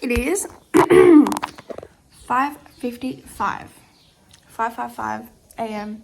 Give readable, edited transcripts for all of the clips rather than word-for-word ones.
It is 5:55. 5:55 a.m.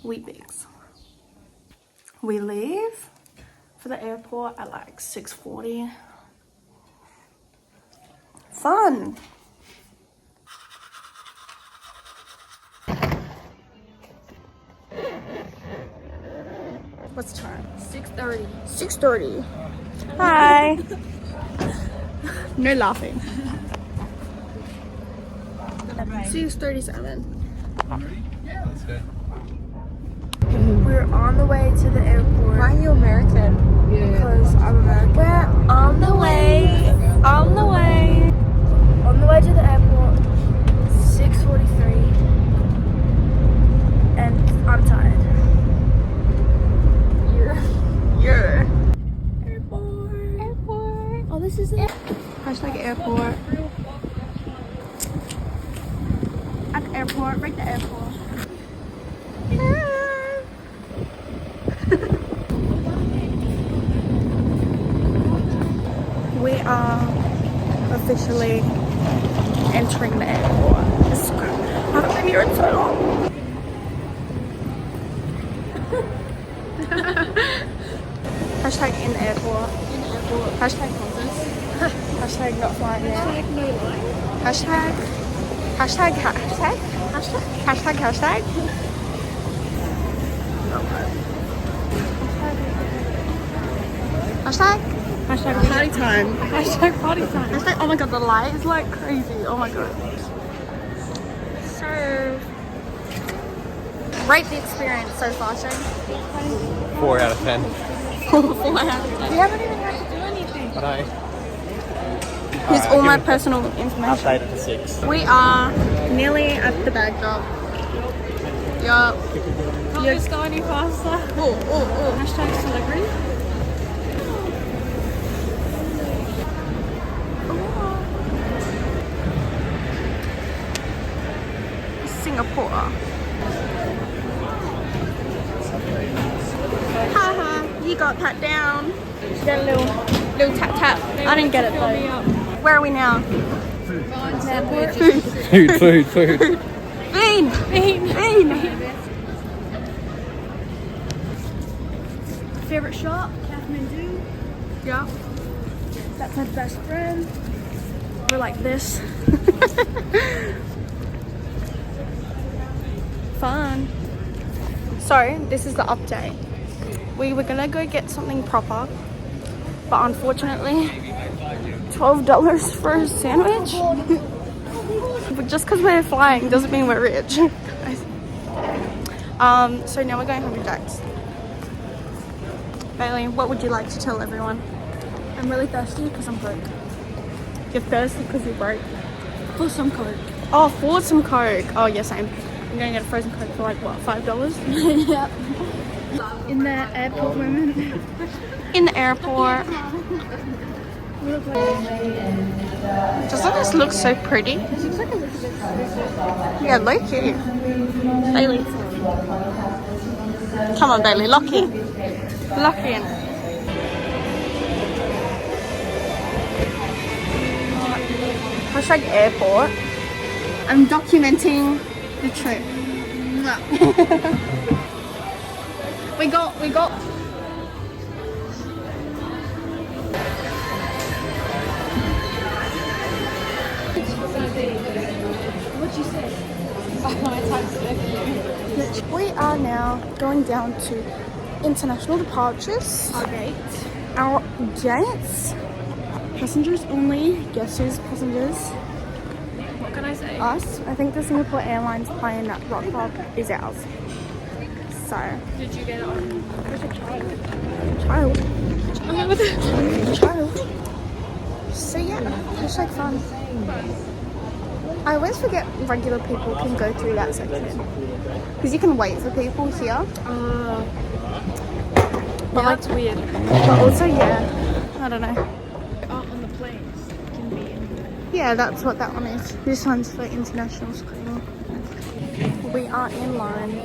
Weet-Bix. We leave for the airport at like 6:40. Fun. What's the time? 6:30. 6:30. Hi. No laughing. 6:37. Yeah, let's go. We're on the way to the airport. Why are you American? Because I'm American. We're on the way. On the way. On the way to the airport. 6:43. And I'm tired. You're. Airport. Airport. Oh, this is it. Hashtag airport. At the airport. Right at the airport. We are officially entering the airport. I haven't been here in so long. Hashtag in the airport. In the airport. Hashtag conference. Hashtag not flying yet. Hashtag no line. Hashtag. Hashtag. Hashtag. Hashtag. Hashtag. Hashtag. Hashtag. Hashtag party time. Hashtag party time. Hashtag, oh my god, the light is like crazy. Oh my god. So, rate the experience so far, Shane. 4 out of 10. We haven't even had to do anything. But I Here's all my personal information. updated to 6. We are nearly at the bag drop. Yup. Can't just go any faster. Oh. Hashtag celebrity. Singapore. Haha, you got that down. She got a little tap tap. I didn't get it Fill me though. up. Where are we now? Airport. Food. Food. Bean. Favorite shop? Kathmandu. Yeah. That's my best friend. We're like this. Fun. So, this is the update. We were gonna go get something proper, but unfortunately, $12 for a sandwich. But just because we're flying doesn't mean we're rich. So now we're going Hungry Jack's. Bailey, what would you like to tell everyone? I'm really thirsty because I'm broke. You're thirsty because you're broke. For some Coke. Oh, for some Coke. Oh, yeah, same. I'm going to get a frozen Coke for like, what, $5? Yep. In the airport moment. In the airport. Doesn't this look so pretty? Yeah, look here. Bailey. Come on, Bailey, lock in. Lock in. Hashtag airport. I'm documenting the trip. We got. What'd you say? We are now going down to international departures. Our gates. Passengers only. Guess who's passengers? What can I say? Us. I think the Singapore Airlines plane at Rock Club is ours. So, Did you get it on? child. So yeah, hashtag fun. I always forget regular people can go through that section. Because you can wait for people here. But that's weird. But also, yeah, I don't know. On the planes. Can be anywhere. Yeah, that's what that one is. This one's for international screening. We are in line.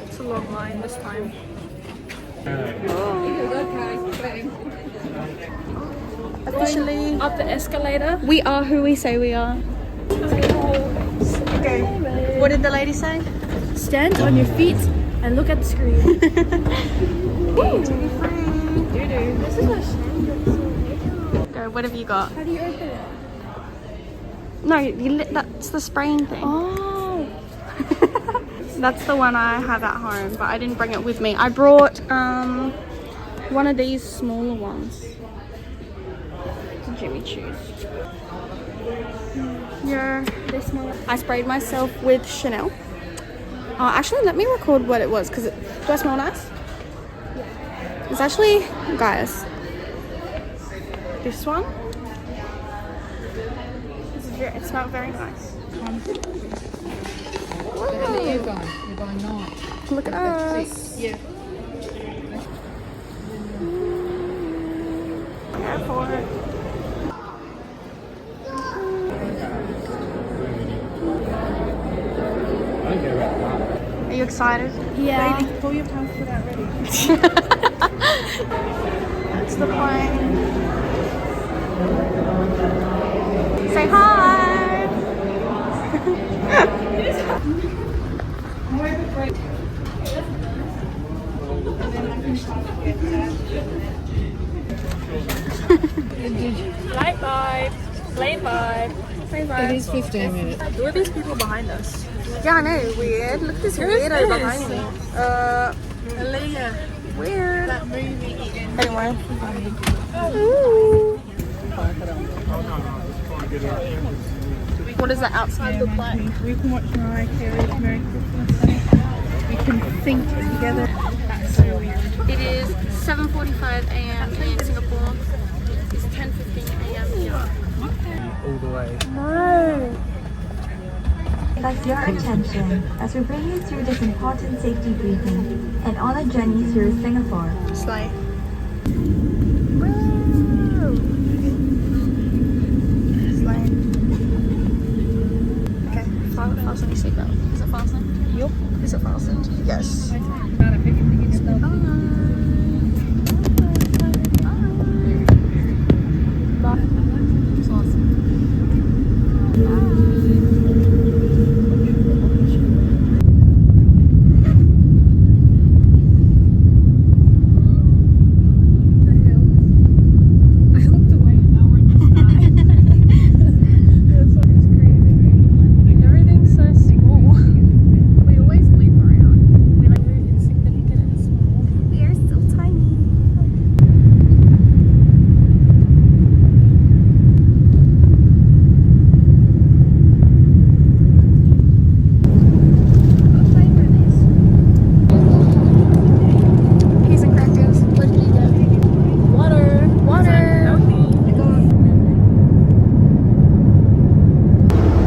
It's a long line this time. officially Up the escalator. we are who we say we are. Okay. What did the lady say? Stand on your feet and look at the screen. This is a shame. Go, what have you got? How do you open it? No, that's the spraying thing. Oh. That's the one I have at home, but I didn't bring it with me. I brought one of these smaller ones. Jimmy Choos. Yeah, they smell like. I sprayed myself with Chanel. Actually, let me record what it was, because do I smell nice? Yeah. It's actually, guys, this one. It smelled very nice. You're going 9. Look at us. Yeah. Go for it. Are you excited? Yeah. Baby, pull your passport out ready. That's the plane. Say hi. Light vibe. Play vibe. Say It bye. is 15 minutes. Who are these people behind us? Yeah, I know. Weird. Look at this weirdo behind me. Aaliyah, Weird. that movie. Anyway. Ooh. What is that outside the plane? We can watch Mariah Carey's Merry Christmas. We can sing together. That's so weird. It is 7:45 a.m. in Singapore. It's 10:15 a.m. here. All the way. No. Like your attention as we bring you through this important safety briefing and on a journey through Singapore. Slay. Slay. Okay, fasten your seatbelt. Is it fastened? Yup. Is it fastened? Yes. Everything's so small. We always leave around. We're like very insignificant and small. We are still tiny. What flavor are these? Peas and crackers. What did you get? Water. Water.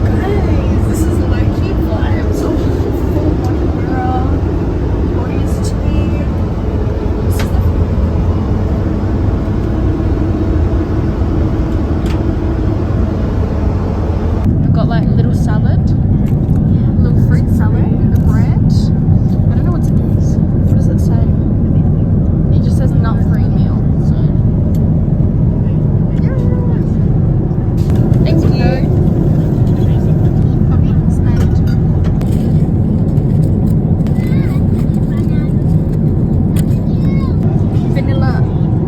Guys, this is low-key vibes of full body mirror, bodies tea. This is the I've got like little salad, little fruit salad with the bread. I don't know what it is. What does it say? It just says nut-free meal. So yeah. Thank you. Puppy smoked. Vanilla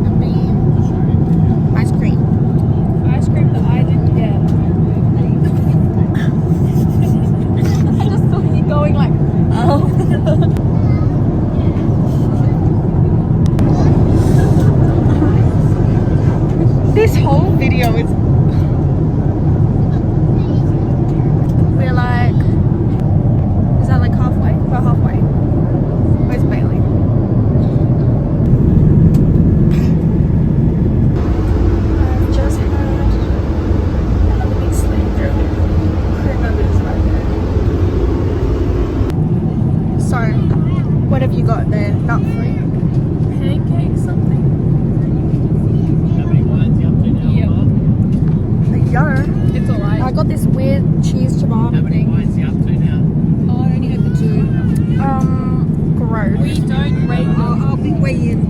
and bean ice cream. Ice cream that I didn't get. I just saw you going like, oh. This whole video is. We're like, is that like halfway? We're halfway. Where's Bailey? I've just had a big sleep. Crew members right there. So, what have you got there? Nut free? Pancake something. Yo. It's alright. I got this weird cheese ciabatta thing. Oh, I only had the 2. Gross. We don't rate them. I'll be weighing.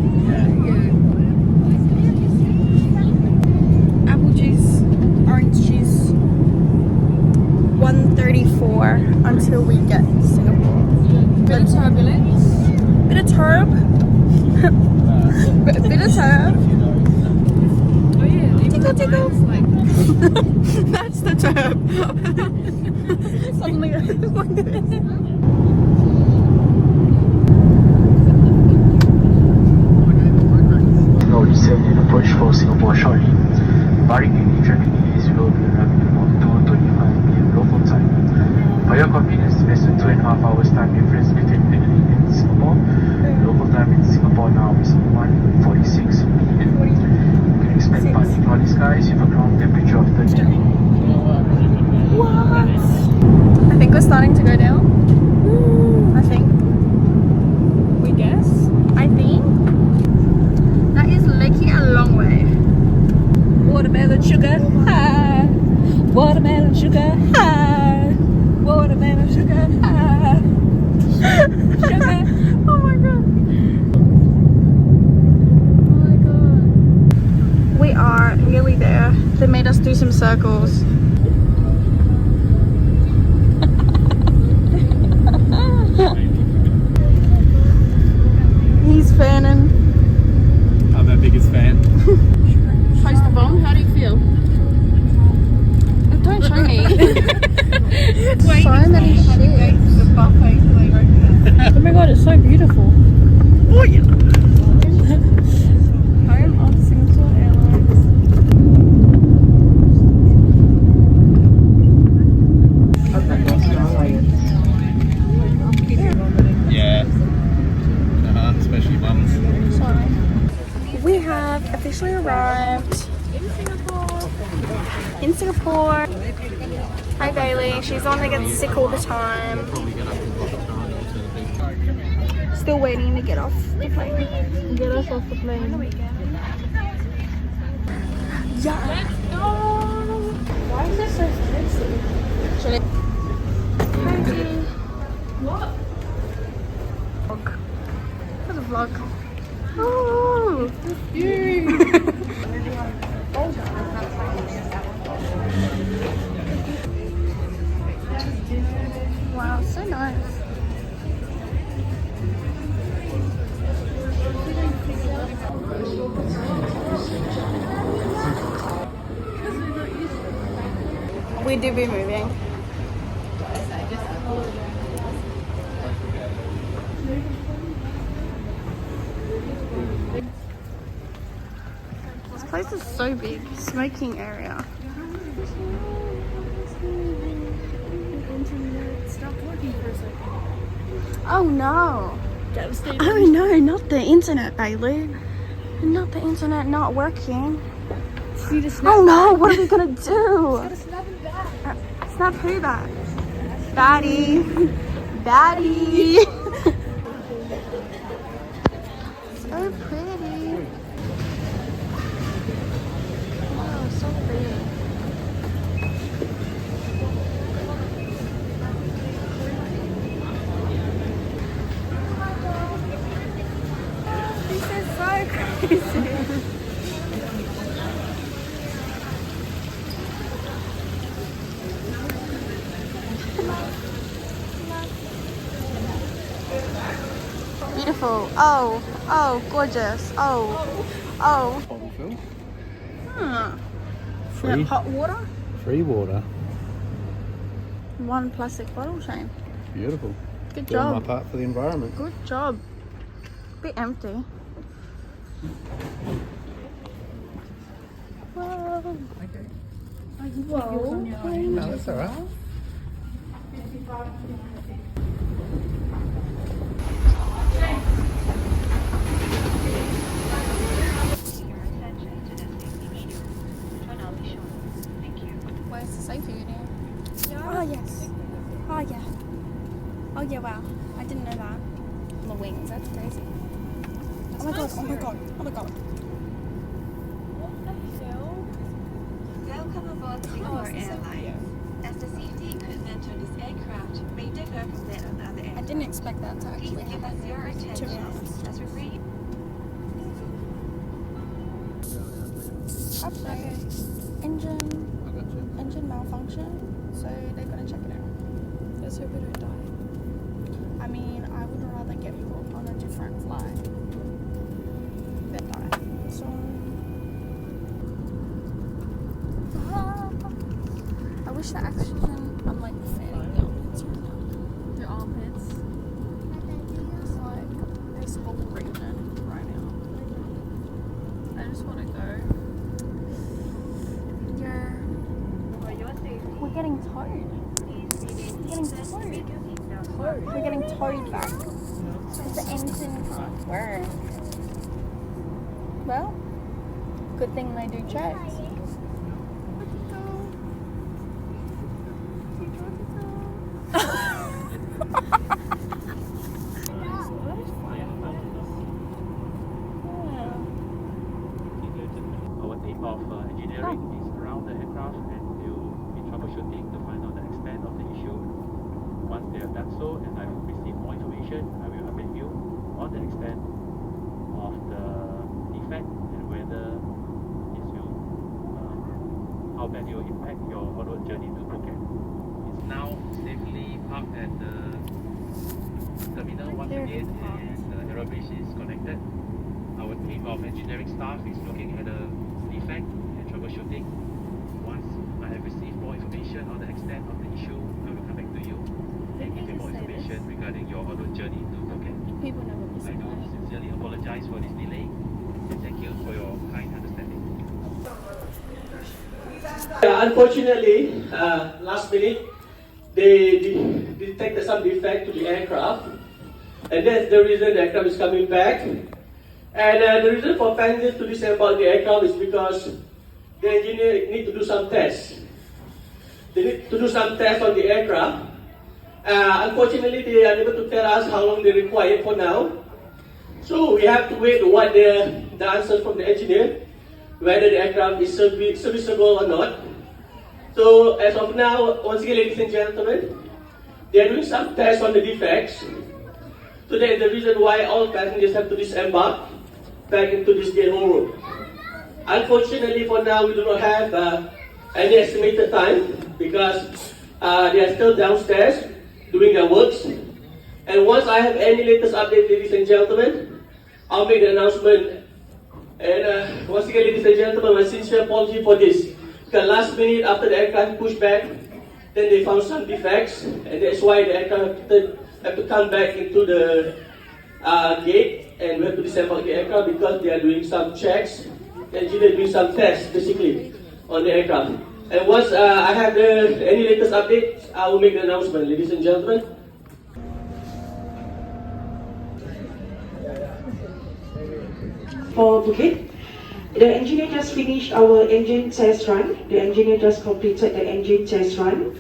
1:34 until we get to Singapore. Bit of turbulence. Bit of turb. Bit of turb. Oh yeah, Tickle, tickle. like That's the turb. Suddenly, like this. Slowly sailing approach for Singapore shortly. Barring any traffic delays, we will be arriving about 2:25 p.m. local time. For your convenience, there's a 2.5 hours time difference between Adelaide and Singapore. Local time in Singapore now is 1:46 p.m. You can expect partly cloudy skies with a ground temperature of 30. What? I think we're starting to go down. I think. we guess. I think. That is looking a long way. Watermelon sugar high. Watermelon sugar high. Watermelon sugar high. Sugar. Oh my god. Oh my god. We are nearly there. They made us do some circles. He's fanning. I'm their biggest fan. Post the bomb, how do you feel? Don't show me. Wait, So many ships. the buffet going over. Oh my god, it's so beautiful. Oh yeah. Home of Singapore Airlines. Yeah. Especially mums. Sorry. We have officially arrived in Singapore. Hi Bailey, she's the one that gets sick all the time. Still waiting to get off the plane. Get us off the plane. Yeah. Why is it so expensive? What? For the vlog. Oh. Wow, so nice. We do be moving. This place is so big. Smoking area. Stop working for a second. Oh no. Devastating. Oh no, not the internet, Bailey. Not the internet not working. You just snap Oh no, what are we gonna do? snap it back. Snap who back? Batty. Batty. So pretty. Wow, so pretty. This is so crazy. Beautiful. Oh, oh, gorgeous. Oh, oh. Bottle fill. Hmm. Free. Hot water? Free water. One plastic bottle, Shane. Beautiful. Good Doing my job. part for the environment. Good job. Bit empty. Whoa. Whoa. No, that's alright. Where's the safety unit? Oh, yes. Oh, yeah. Oh, yeah, wow. I didn't know that. On the wings, that's crazy. Oh my god, oh my god, oh my god. Welcome aboard Singapore Airlines. As the safety equipment on this aircraft may differ from that on other I aircraft. didn't expect that to Please actually give us happen. your To be attention honest. as we bring Oh, update. Engine malfunction, so they're gonna check it out. Let's hope we don't die. I mean, I would rather get put on a different flight than die. So I wish the oxygen, I'm like fanning the armpits right now. Your armpits. It's like this whole region right now. I just want to go. Yeah. We're getting towed. We're getting towed back. The engine can't work. Well, good thing they do checks. Our team of engineering is around the aircraft and they'll be troubleshooting to find out the extent of the issue. Once they have done so and I've received more information, I will update you on the extent of the defect and whether it will, how bad it will impact your on-road journey to Phuket. It's now safely parked at the terminal once again and the aerobase is connected. Our team of engineering staff is looking at the defect and troubleshooting. Once I have received more information on the extent of the issue, I will come back to you and give you more information regarding your on-road journey to Phuket. People never I listen. do sincerely apologize for this delay and thank you for your kind understanding. Unfortunately, last minute, they detected some defect to the aircraft, and that's the reason the aircraft is coming back. And the reason for passengers to disembark the aircraft is because the engineer need to do some tests. They need to do some tests on the aircraft. Unfortunately, they are unable to tell us how long they require for now. So we have to wait what the answers from the engineer, whether the aircraft is serviceable or not. So as of now, once again, ladies and gentlemen, they are doing some tests on the defects. So that is the reason why all passengers have to disembark back into this gate-hole room. Unfortunately, for now, we do not have any estimated time because they are still downstairs doing their works. And once I have any latest update, ladies and gentlemen, I'll make the announcement. And once again, ladies and gentlemen, my sincere apology for this. Because last minute, after the aircraft pushed back, then they found some defects, and that's why the aircraft have to come back into the gate, and we have to disembark the aircraft because they are doing some checks. The engineer doing some tests, basically, on the aircraft. And once I have any latest updates, I will make the announcement, ladies and gentlemen. For Phuket, the engineer just finished our engine test run. The engineer just completed the engine test run.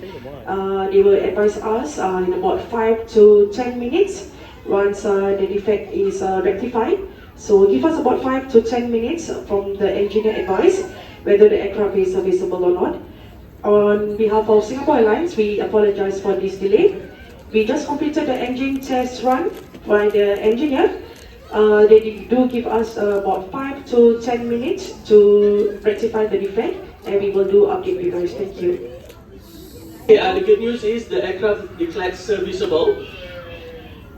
They will advise us in about 5 to 10 minutes once the defect is rectified. So give us about 5 to 10 minutes from the engineer advice whether the aircraft is serviceable or not. On behalf of Singapore Airlines, we apologize for this delay. We just completed the engine test run by the engineer. They do give us about 5 to 10 minutes to rectify the defect, and we will do update you guys. Thank you. The good news is the aircraft is declared serviceable.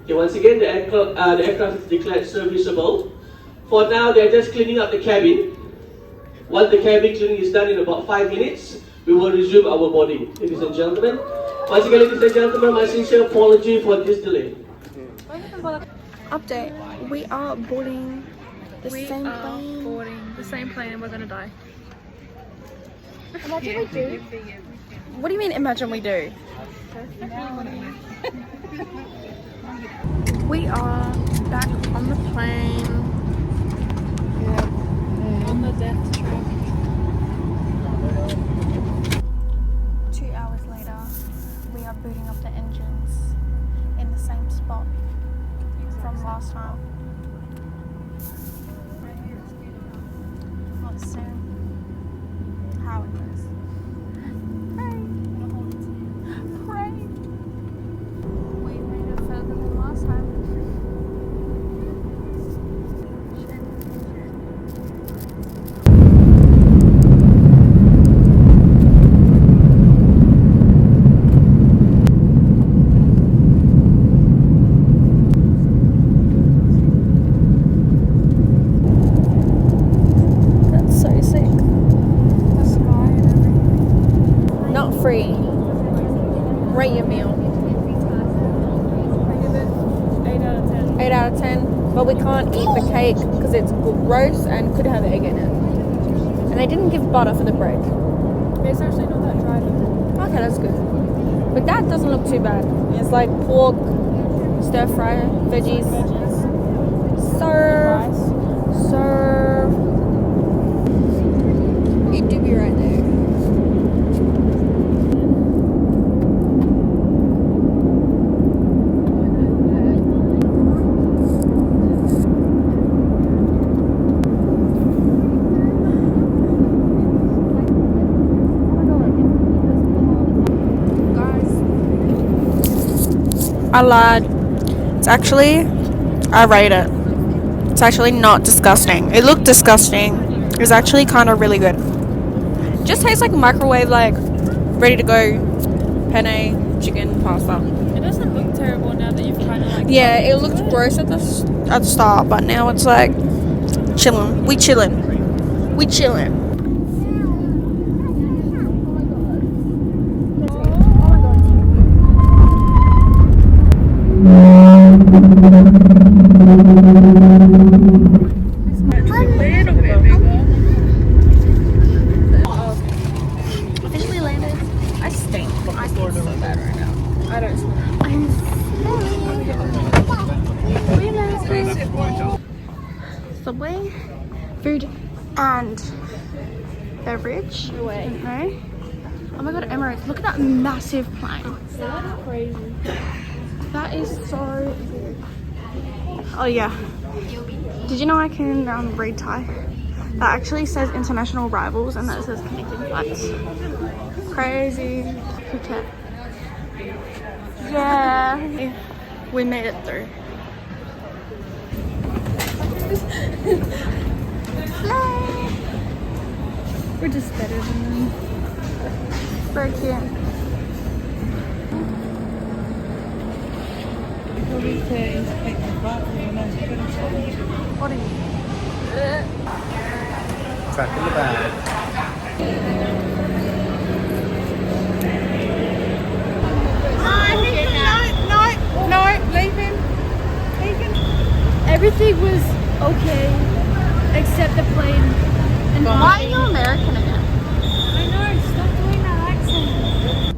Okay, once again, the aircraft is declared serviceable. For now, they're just cleaning up the cabin. Once the cabin cleaning is done in about 5 minutes, we will resume our boarding, ladies and gentlemen. Once again, ladies and gentlemen, my sincere apology for this delay. Update. We are boarding the We same are plane. boarding the same plane and we're gonna die. Imagine we do. What do you mean, imagine we do? We are back on the plane. On the death trap. 2 hours later, we are booting up the engines in the same spot from last time. Let's see how it goes. Pray. We made it further than last time. 8 out of 10. But we can't eat the cake because it's gross and could have egg in it. And they didn't give butter for the bread. It's actually not that dry though. Okay, that's good. But that doesn't look too bad. It's like pork, stir fry, veggies. Serve. Serve. It do be right there. I lied. It's actually, I rate it. It's actually not disgusting. It looked disgusting. It was actually kind of really good. Just tastes like microwave, like ready to go penne chicken pasta. It doesn't look terrible now that you've kind of like. Yeah, it looked gross at the start, but now it's like chilling. We chilling. We chilling. Officially landed. I stink. I feel so bad right now. I don't smell. Subway, food and beverage. No way. No. Oh my god, Emirates! Look at that massive plane. That's crazy. That is so big. Oh yeah. Did you know I can read Thai? That actually says international arrivals and that says connecting flights. Crazy. Phuket. Yeah. We made it through. We're just better than them. Very cute. What are you? Back in the bag. No, leave him. Everything was okay except the plane. And Why are you American again? I know, stop doing that accent.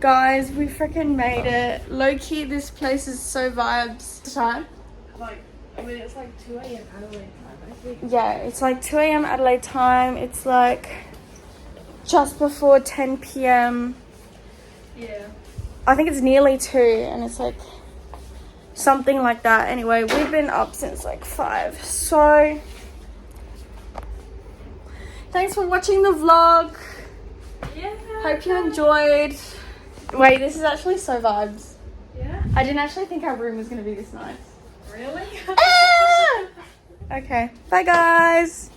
Guys, we freaking made it. Low key, this place is so vibes. Time? It's like 2 a.m. Adelaide time, I think. Yeah, it's like 2 a.m. Adelaide time. It's like just before 10 p.m. Yeah. I think it's nearly 2 and it's like something like that. Anyway, we've been up since like 5. So, thanks for watching the vlog. Yeah. Hope you enjoyed. Wait, this is actually so vibes. Yeah? I didn't actually think our room was going to be this nice. Really? Okay, bye guys.